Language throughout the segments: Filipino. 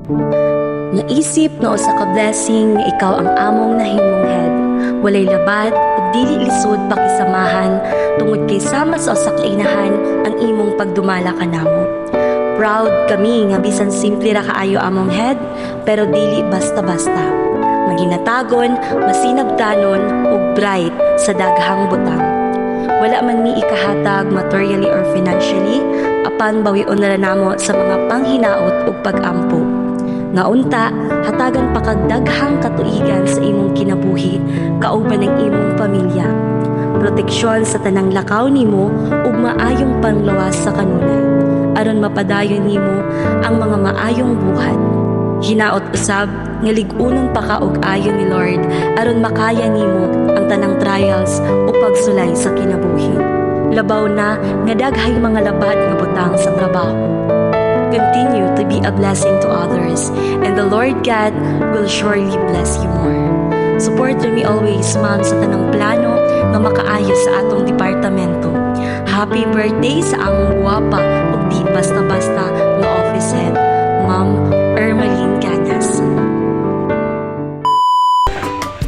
Naisip no usa ka blessing nga ikaw ang among nahimong head. Walay labat ug dili lisod pakisamahan tungod kay sama sa usa ka inahan ang imong pagdumala kanamo. Proud kami nga bisan simple ra kaayo among head pero dili basta-basta. Maginatagon, masinabtanon ug bright sa daghang butang. Wala man mi ikahatag materially or financially apan bawion na namo sa mga panghinaot ug pag-ampo. Nga unta, hatagan pa kag daghang katuigan sa imong kinabuhi kauban ng imong pamilya. Proteksyon sa tanang lakaw nimo ug maayong panluwas sa kanunay aron mapadayon nimo ang mga maayong buhat. Hinaot usab nga lig-unon pa ka og ayon ni Lord aron makaya nimo ang tanang trials o pagsulay sa kinabuhi. Labaw na nga daghay mga labat nga butang sa trabaho. Continue to be a blessing to others, and the Lord God will surely bless you more. Support me always, ma'am, sa tanang plano nga makaayos sa atong departamento. Happy birthday sa among guwapa ug di basta-basta nga office head, Ma'am Ermeline Cañas.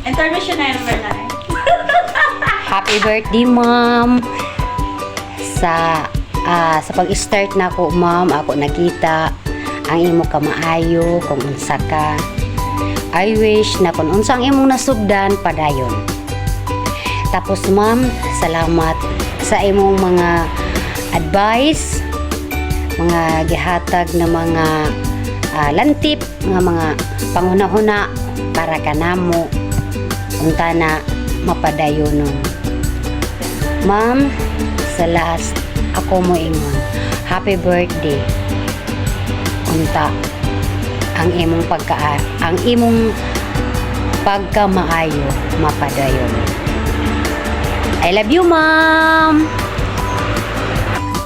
Intermission na number 9. Happy birthday, ma'am. Sa pag-start na ko, ma'am, ako nakita ang imo kamaayo kung unsa ka. I wish na kung unsa ang imong nasugdan padayon. Tapos, ma'am, salamat sa imong mga advice, mga gihatag na mga lantip, mga panghuna-huna para kanamo unta na mapadayonon. Ma'am, sa last ako mo ingon, happy birthday. Unta ang imong pagkamaayo mapadayon. I love you, ma'am.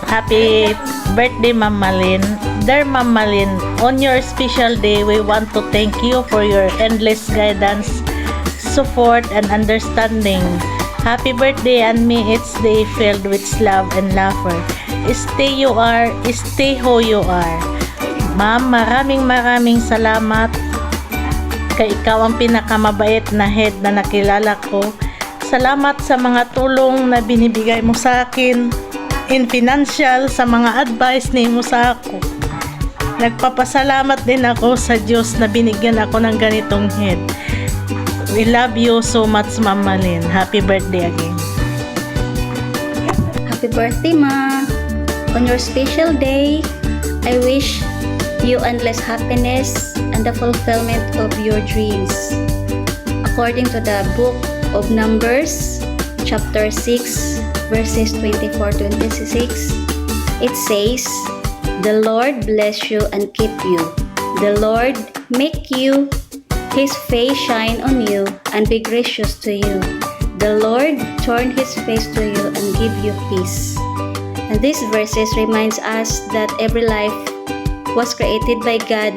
Happy birthday, Ma'am Malin. Dear Ma'am Malin, on your special day, we want to thank you for your endless guidance, support, and understanding. Happy birthday, and may its day filled with love and laughter. Stay who you are. Ma'am, maraming salamat. Kay ikaw ang pinakamabait na head na nakilala ko. Salamat sa mga tulong na binibigay mo sa akin in financial, sa mga advice ni mo sa ako. Nagpapasalamat din ako sa Diyos na binigyan ako ng ganitong head. We love you so much, Ma'am Malin. Happy birthday again. Happy birthday, Ma! On your special day, I wish you endless happiness and the fulfillment of your dreams. According to the book of Numbers, chapter 6, verses 24-26, it says, "The Lord bless you and keep you. The Lord make you His face shine on you and be gracious to you. The Lord turn His face to you and give you peace." And these verses reminds us that every life was created by God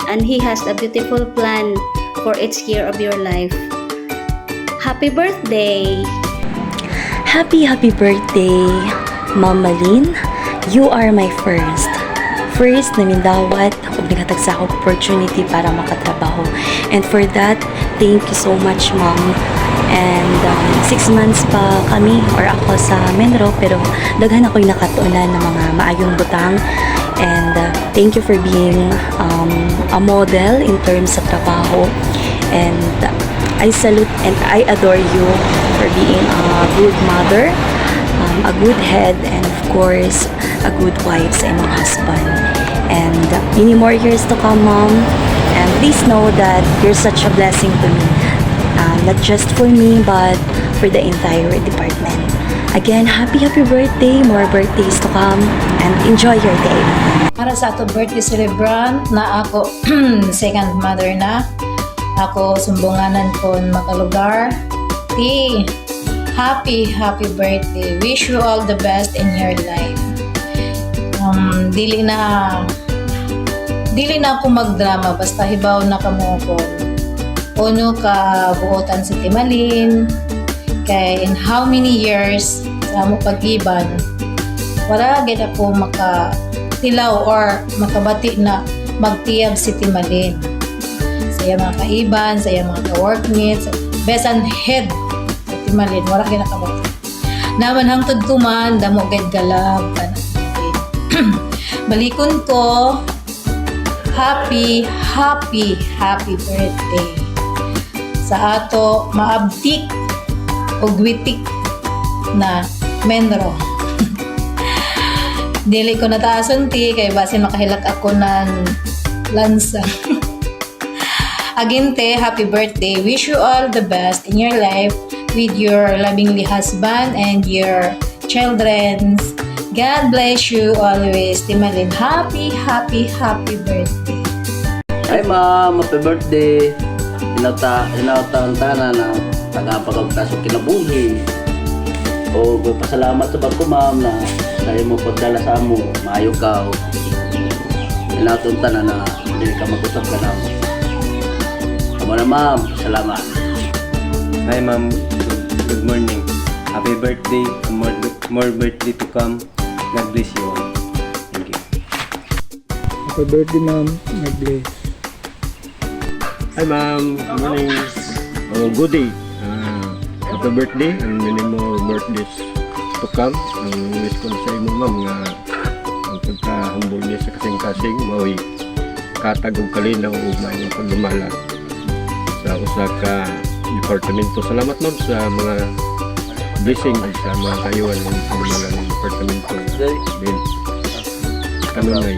and He has a beautiful plan for each year of your life. Happy birthday! Happy birthday, Ma'am Malin. You are my first na mindawat ug naghatag sa akong opportunity para makatrabaho. And for that, thank you so much, Ma'am. And 6 months pa kami or ako sa Menro, pero daghan ako'y nakatuunan ng mga maayong butang. And thank you for being a model in terms sa trabaho. And I salute and I adore you for being a good mother, a good head, and of course, a good wife sa imong husband. And many more years to come, Mom. And please know that you're such a blessing to me. Not just for me, but for the entire department. Again, happy birthday. More birthdays to come. And enjoy your day. Para sa ato birthday celebrant na ako second mother na. Ako sumbunganan ko makalugar. Happy birthday. Wish you all the best in your life. Dili na ako magdrama basta hibaw na kamo ko. Uno ka buotan si Timalin kay in how many years sa mo pag-iban wala gid ako makatilaw or makabati na magtiyab si Timalin. Sa iya mga kaiban, sa iya mga ka-workmates, best and head sa Timalin, wala kinakabot. Naman hangtod ko man, damo gayud galab. Balikon ko, happy birthday sa ato maabtik o gwitik na Menro. Dili ko nataason ti kay basin makahilak ako ng lansa. Again te, happy birthday. Wish you all the best in your life with your lovingly husband and your children. God bless you always. Timalin, happy birthday. Hi ma'am, happy birthday. Inauta ang tanan na tagapagagtasok kinabuhi. O pasalamat sa bako ma'am na dahil mo pagdala sa amo, maayo ka. Inauta ang tanan na hindi ka mag-usap ka na. Amo na ma'am, salamat. Hi ma'am, good morning. Happy birthday, more birthday to come. God bless you all. Thank you. Happy birthday, ma'am. God bless. Hi ma'am, good morning. Good day. Happy birthday and many more birthdays to come. Ang wish ko sa imo ma'am nga ang pagka-humble niya sa kasing-kasing mao'y katagog kalinaw o may pagdumala sa usa ka departamento. Salamat ma'am sa mga blessing at sa mga kayuan ng pagdumala ng departamento. Then kami ngay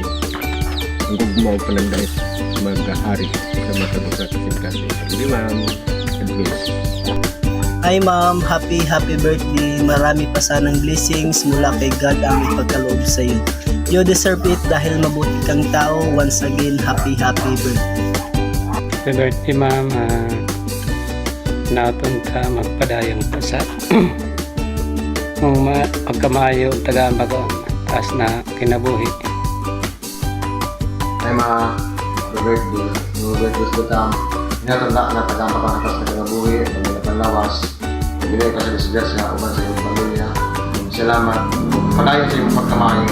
ang gugmaw panandais mag-ahari sa matagog sa kasing-kasing. Hindi ma'am, God bless. Hi ma'am, happy birthday. Marami pa sanang blessings mula kay God ang ipagkaloob sa iyo. You deserve it dahil mabuti kang tao. Once again, happy birthday. Happy birthday, ma'am. Naton ka magpadayong sa kung magkamayo taga bago taas na kinabuhi. Hi ma, happy birthday. Happy birthday to Tam. Inatanda na taga-mapanakas na kinabuhi, pagkakang lawas. Binigay ka sa disgress nga uban sa iyong pamilya. Salamat. Padayon sa iyong pagkamayo.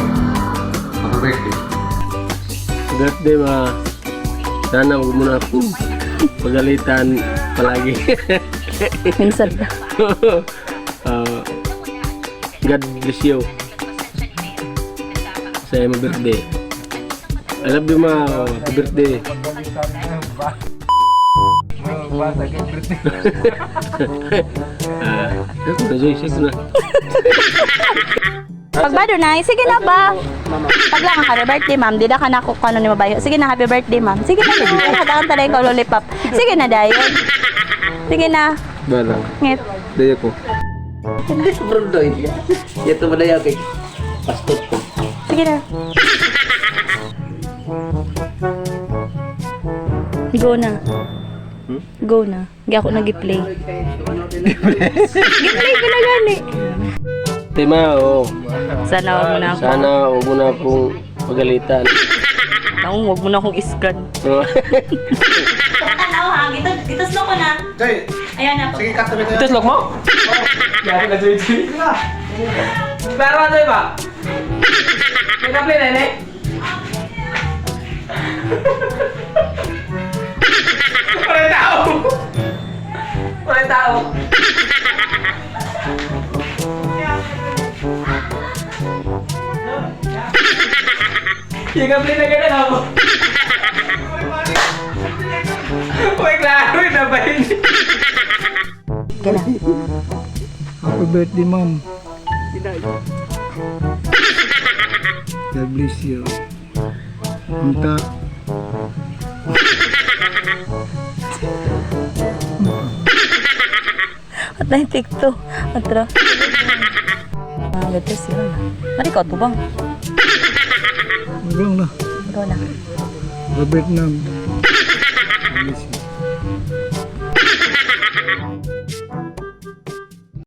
Happy birthday. Birthday ma. Sana huwag mo na akong pagalitan palagi. Minsan ba? God bless you. Sa iyong birthday. I love you ma. Happy birthday. Pagbado na, sige na ba? Pag lang ang happy birthday, ma'am. Di na ka na kung ano ni mabayo. Sige na, happy birthday, ma'am. Sige na, sige na. Hatakan talaga ikaw lollipop. Sige na, dayon. Sige na. Balang. Ngit. Daya ko. Sobrang doy. Ito mo na yan kay pastor ko. Sige na. Go na. Go na. Hindi ako nag-play. Gi-play ko na gani. Tema, oh. Sana wag mo na ako. Sana huwag mo na akong pagalitan. Naku, wag mo na akong iskan. Tanaw ha, gitas ko na. Jay, Ayan na po. sige ka tabi tayo. Ito slok mo? Yari na Joy. Pero ano ba? May na-play na eh. Walang tao. Yung play na ganun ako. Uy, klaro yun na ba yun? Happy birthday, ma'am. God bless you. Unta. At na yung TikTok. Atra. Gatos yun. Mari ko ito bang? Hanggang na. Go na. Robert Nam.